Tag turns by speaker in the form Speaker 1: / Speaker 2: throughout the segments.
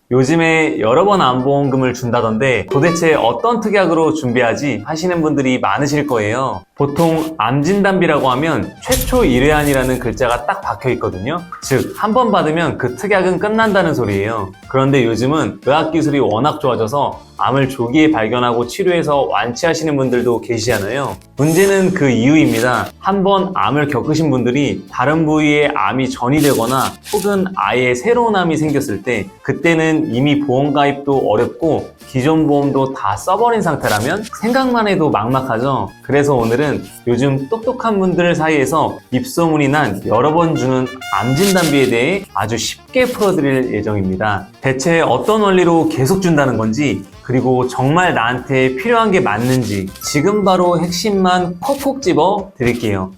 Speaker 1: 요즘에 여러 번 암보험금을 준다던데 도대체 어떤 특약으로 준비하지 하시는 분들이 많으실 거예요. 보통 암진단비라고 하면 최초 1회안이라는 글자가 딱 박혀 있거든요. 즉, 한 번 받으면 그 특약은 끝난다는 소리예요. 그런데 요즘은 의학기술이 워낙 좋아져서 암을 조기에 발견하고 치료해서 완치하시는 분들도 계시잖아요. 문제는 그 이유입니다. 한번 암을 겪으신 분들이 다른 부위에 암이 전이되거나 혹은 아예 새로운 암이 생겼을 때 그때는 이미 보험 가입도 어렵고 기존 보험도 다 써버린 상태라면 생각만 해도 막막하죠. 그래서 오늘은 요즘 똑똑한 분들 사이에서 입소문이 난 여러 번 주는 암진단비에 대해 아주 쉽게 풀어드릴 예정입니다. 대체 어떤 원리로 계속 준다는 건지, 그리고 정말 나한테 필요한 게 맞는지 지금 바로 핵심만 콕콕 집어 드릴게요.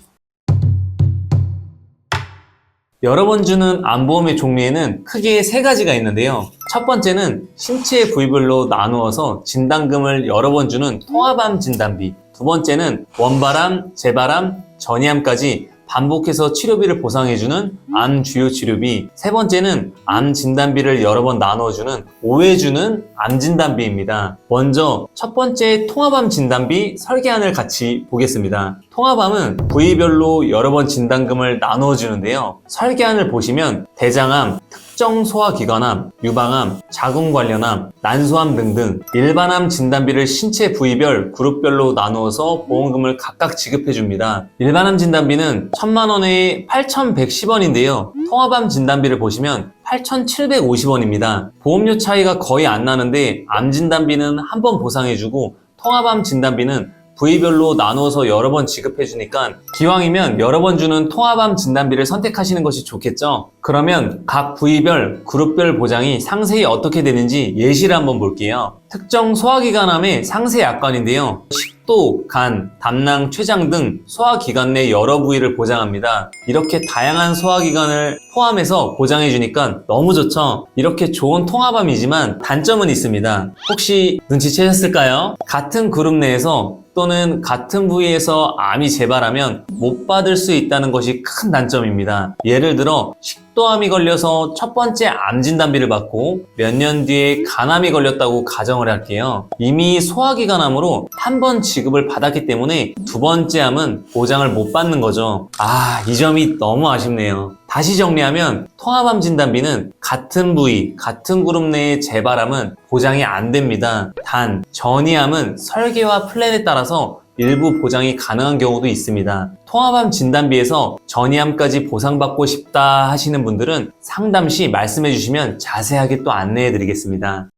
Speaker 1: 여러 번 주는 암보험의 종류에는 크게 세 가지가 있는데요. 첫 번째는 신체 부위별로 나누어서 진단금을 여러 번 주는 통합암 진단비. 두 번째는 원발암, 재발암, 전이암까지 반복해서 치료비를 보상해주는 암 주요 치료비. 세 번째는 암 진단비를 여러 번 나눠주는 5회 주는 암 진단비입니다. 먼저 첫 번째 통합암 진단비 설계안을 같이 보겠습니다. 통합암은 부위별로 여러 번 진단금을 나눠주는데요. 설계안을 보시면 대장암, 특정 소화기관암, 유방암, 자궁 관련암, 난소암 등등 일반암 진단비를 신체 부위별 그룹별로 나누어서 보험금을 각각 지급해줍니다. 일반암 진단비는 1,000만 원에 8,110원인데요. 통합암 진단비를 보시면 8,750원입니다. 보험료 차이가 거의 안 나는데 암 진단비는 한 번 보상해주고 통합암 진단비는 부위별로 나누어서 여러 번 지급해주니까 기왕이면 여러 번 주는 통합암 진단비를 선택하시는 것이 좋겠죠? 그러면 각 부위별, 그룹별 보장이 상세히 어떻게 되는지 예시를 한번 볼게요. 특정 소화기관암의 상세 약관인데요. 식도, 간, 담낭, 췌장 등 소화기관 내 여러 부위를 보장합니다. 이렇게 다양한 소화기관을 포함해서 보장해주니까 너무 좋죠? 이렇게 좋은 통합암이지만 단점은 있습니다. 혹시 눈치채셨을까요? 같은 그룹 내에서 또는 같은 부위에서 암이 재발하면 못 받을 수 있다는 것이 큰 단점입니다. 예를 들어 식도암이 걸려서 첫 번째 암 진단비를 받고 몇 년 뒤에 간암이 걸렸다고 가정을 할게요. 이미 소화기관암으로 한 번 지급을 받았기 때문에 두 번째 암은 보장을 못 받는 거죠. 이 점이 너무 아쉽네요. 다시 정리하면 통합암 진단비는 같은 부위, 같은 그룹 내의 재발암은 보장이 안 됩니다. 단, 전이암은 설계와 플랜에 따라서 일부 보장이 가능한 경우도 있습니다. 통합암 진단비에서 전이암까지 보상받고 싶다 하시는 분들은 상담 시 말씀해 주시면 자세하게 또 안내해 드리겠습니다.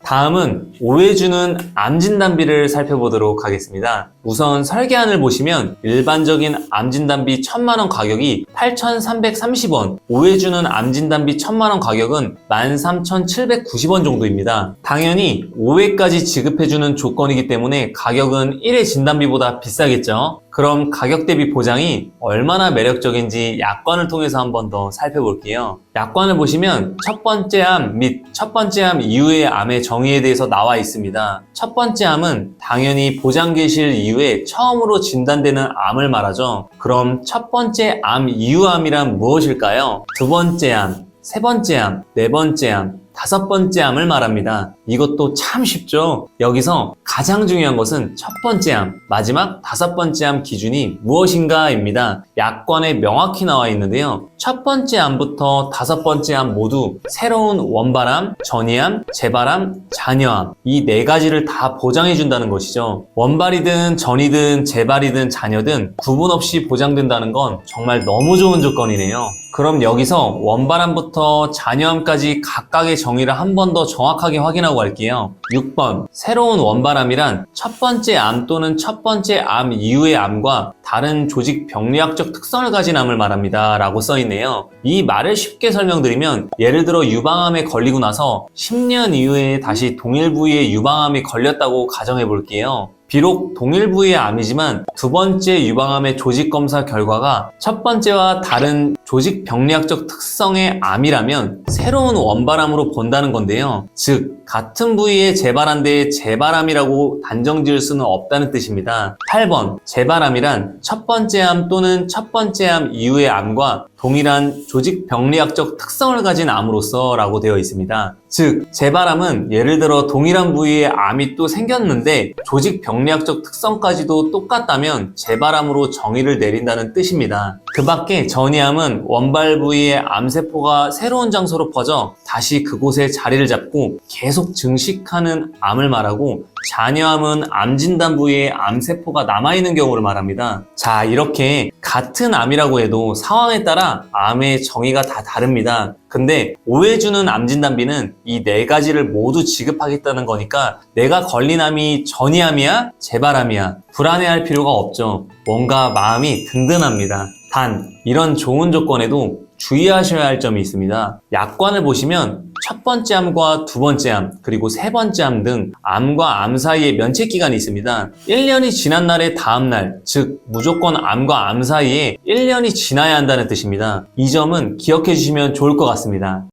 Speaker 1: 다음은 5회 주는 암 진단비를 살펴보도록 하겠습니다. 우선 설계안을 보시면 일반적인 암 진단비 1,000만 원 가격이 8,330원, 5회 주는 암 진단비 1,000만 원 가격은 13,790원 정도입니다. 당연히 5회까지 지급해주는 조건이기 때문에 가격은 1회 진단비보다 비싸겠죠. 그럼 가격 대비 보장이 얼마나 매력적인지 약관을 통해서 한 번 더 살펴볼게요. 약관을 보시면 첫 번째 암 및 첫 번째 암 이후의 암의 정의에 대해서 나와 있습니다. 첫 번째 암은 당연히 보장 개시일 이후에 처음으로 진단되는 암을 말하죠. 그럼 첫 번째 암 이후 암이란 무엇일까요? 두 번째 암, 세 번째 암, 네 번째 암, 다섯 번째 암을 말합니다. 이것도 참 쉽죠? 여기서 가장 중요한 것은 첫 번째 암, 마지막 다섯 번째 암 기준이 무엇인가입니다. 약관에 명확히 나와 있는데요. 첫 번째 암부터 다섯 번째 암 모두 새로운 원발암, 전이암, 재발암, 잔여암 이 네 가지를 다 보장해준다는 것이죠. 원발이든 전이든 재발이든 잔여든 구분 없이 보장된다는 건 정말 너무 좋은 조건이네요. 그럼 여기서 원발암부터 잔여암까지 각각의 정의를 한 번 더 정확하게 확인하고 갈게요. 6번, 새로운 원발암이란 첫 번째 암 또는 첫 번째 암 이후의 암과 다른 조직 병리학적 특성을 가진 암을 말합니다 라고 써있네요. 이 말을 쉽게 설명드리면 예를 들어 유방암에 걸리고 나서 10년 이후에 다시 동일 부위에 유방암이 걸렸다고 가정해 볼게요. 비록 동일 부위의 암이지만 두 번째 유방암의 조직 검사 결과가 첫 번째와 다른 조직 병리학적 특성의 암이라면 새로운 원발암으로 본다는 건데요. 즉, 같은 부위의 재발한데 재발암이라고 단정 지을 수는 없다는 뜻입니다. 8번, 재발암이란 첫 번째 암 또는 첫 번째 암 이후의 암과 동일한 조직 병리학적 특성을 가진 암으로서 라고 되어 있습니다. 즉, 재발암은 예를 들어 동일한 부위의 암이 또 생겼는데 조직 병리학적 특성까지도 똑같다면 재발암으로 정의를 내린다는 뜻입니다. 그 밖에 전이암은 원발 부위의 암세포가 새로운 장소로 퍼져 다시 그곳에 자리를 잡고 계속 증식하는 암을 말하고, 잔여암은 암 진단 부위에 암세포가 남아있는 경우를 말합니다. 자, 이렇게 같은 암이라고 해도 상황에 따라 암의 정의가 다 다릅니다. 근데 오해 주는 암 진단비는 이 네 가지를 모두 지급하겠다는 거니까 내가 걸린 암이 전이암이야? 재발암이야? 불안해할 필요가 없죠. 뭔가 마음이 든든합니다. 단, 이런 좋은 조건에도 주의하셔야 할 점이 있습니다. 약관을 보시면 첫 번째 암과 두 번째 암, 그리고 세 번째 암 등 암과 암 사이에 면책기간이 있습니다. 1년이 지난 날의 다음 날, 즉 무조건 암과 암 사이에 1년이 지나야 한다는 뜻입니다. 이 점은 기억해 주시면 좋을 것 같습니다.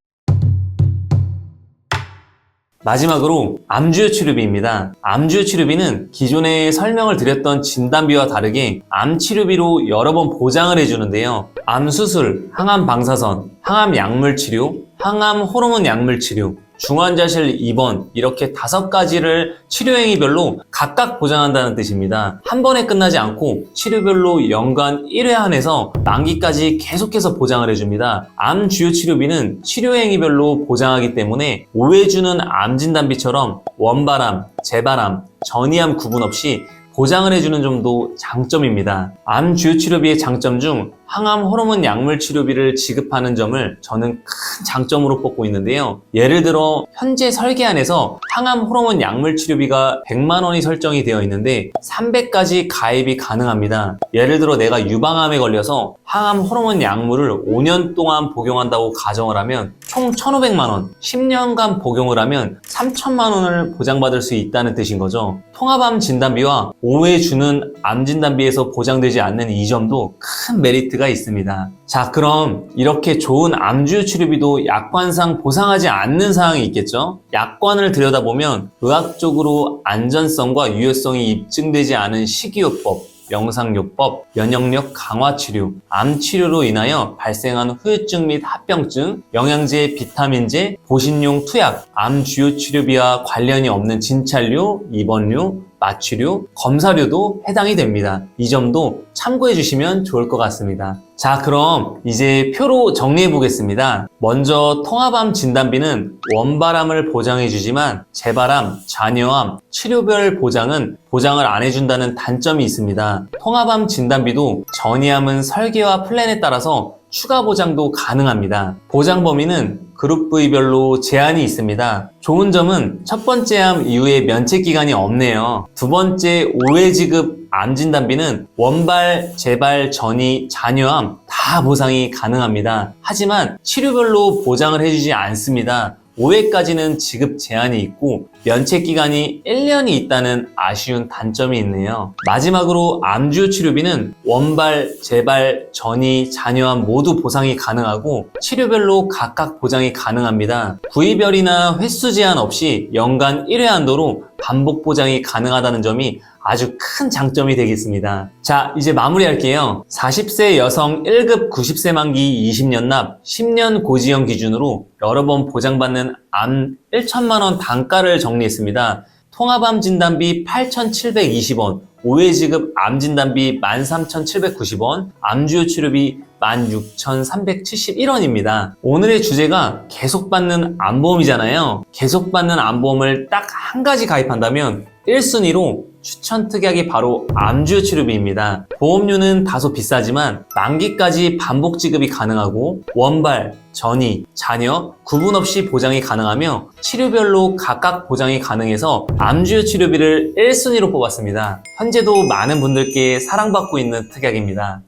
Speaker 1: 마지막으로 암주요 치료비입니다. 암주요 치료비는 기존에 설명을 드렸던 진단비와 다르게 암 치료비로 여러 번 보장을 해주는데요. 암 수술, 항암 방사선, 항암 약물 치료, 항암 호르몬 약물 치료, 중환자실 입원, 이렇게 5가지를 치료 행위별로 각각 보장한다는 뜻입니다. 한 번에 끝나지 않고 치료별로 연간 1회 한해서 만기까지 계속해서 보장을 해줍니다. 암 주요 치료비는 치료 행위별로 보장하기 때문에 오해 주는 암 진단비처럼 원발암, 재발암, 전이암 구분 없이 보장을 해주는 점도 장점입니다. 암 주요 치료비의 장점 중 항암 호르몬 약물 치료비를 지급하는 점을 저는 큰 장점으로 뽑고 있는데요. 예를 들어 현재 설계안에서 항암 호르몬 약물 치료비가 100만 원이 설정이 되어 있는데 300까지 가입이 가능합니다. 예를 들어 내가 유방암에 걸려서 항암 호르몬 약물을 5년 동안 복용한다고 가정을 하면 총 1,500만 원, 10년간 복용을 하면 3,000만 원을 보장받을 수 있다는 뜻인 거죠. 통합암 진단비와 오해 주는 암 진단비에서 보장되지 않는 이 점도 큰 메리트가 있습니다. 자, 그럼 이렇게 좋은 암주요 치료비도 약관상 보상하지 않는 사항이 있겠죠? 약관을 들여다보면 의학적으로 안전성과 유효성이 입증되지 않은 식이요법, 영상요법, 면역력 강화 치료, 암 치료로 인하여 발생한 후유증 및 합병증, 영양제, 비타민제, 보신용 투약, 암 주요 치료비와 관련이 없는 진찰료, 입원료, 마취료, 검사료도 해당이 됩니다. 이 점도 참고해 주시면 좋을 것 같습니다. 자, 그럼 이제 표로 정리해 보겠습니다. 먼저 통합암 진단비는 원발암을 보장해 주지만 재발암, 잔여암, 치료별 보장은 보장을 안 해준다는 단점이 있습니다. 통합암 진단비도 전이암은 설계와 플랜에 따라서 추가 보장도 가능합니다. 보장 범위는 그룹 부위별로 제한이 있습니다. 좋은 점은 첫 번째 암 이후에 면책 기간이 없네요. 두 번째 오해 지급 암 진단비는 원발, 재발, 전이, 잔여암 다 보상이 가능합니다. 하지만 치료별로 보장을 해주지 않습니다. 5회까지는 지급 제한이 있고 면책 기간이 1년이 있다는 아쉬운 단점이 있네요. 마지막으로 암주요 치료비는 원발, 재발, 전이, 잔여암 모두 보상이 가능하고 치료별로 각각 보장이 가능합니다. 부위별이나 횟수 제한 없이 연간 1회 한도로 반복 보장이 가능하다는 점이 아주 큰 장점이 되겠습니다. 자, 이제 마무리할게요. 40세 여성 1급 90세 만기 20년 납 10년 고지형 기준으로 여러 번 보장받는 암 1천만 원 단가를 정리했습니다. 통합암 진단비 8,720원, 오해 지급 암 진단비 13,790원, 암주요 치료비 16,371원입니다. 오늘의 주제가 계속 받는 암보험이잖아요. 계속 받는 암보험을 딱 한 가지 가입한다면 1순위로 추천 특약이 바로 암주요 치료비입니다. 보험료는 다소 비싸지만 만기까지 반복 지급이 가능하고 원발, 전이, 잔여 구분 없이 보장이 가능하며 치료별로 각각 보장이 가능해서 암주요 치료비를 1순위로 뽑았습니다. 현재도 많은 분들께 사랑받고 있는 특약입니다.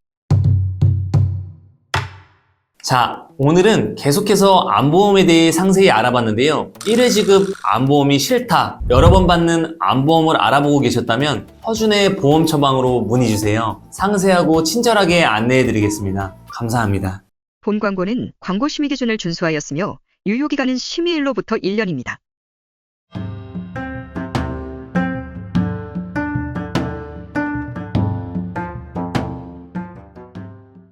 Speaker 1: 자, 오늘은 계속해서 암보험에 대해 상세히 알아봤는데요. 1회 지급 암보험이 싫다, 여러 번 받는 암보험을 알아보고 계셨다면 허준의 보험 처방으로 문의주세요. 상세하고 친절하게 안내해드리겠습니다. 감사합니다.
Speaker 2: 본 광고는 광고 심의 기준을 준수하였으며 유효기간은 심의일로부터 1년입니다.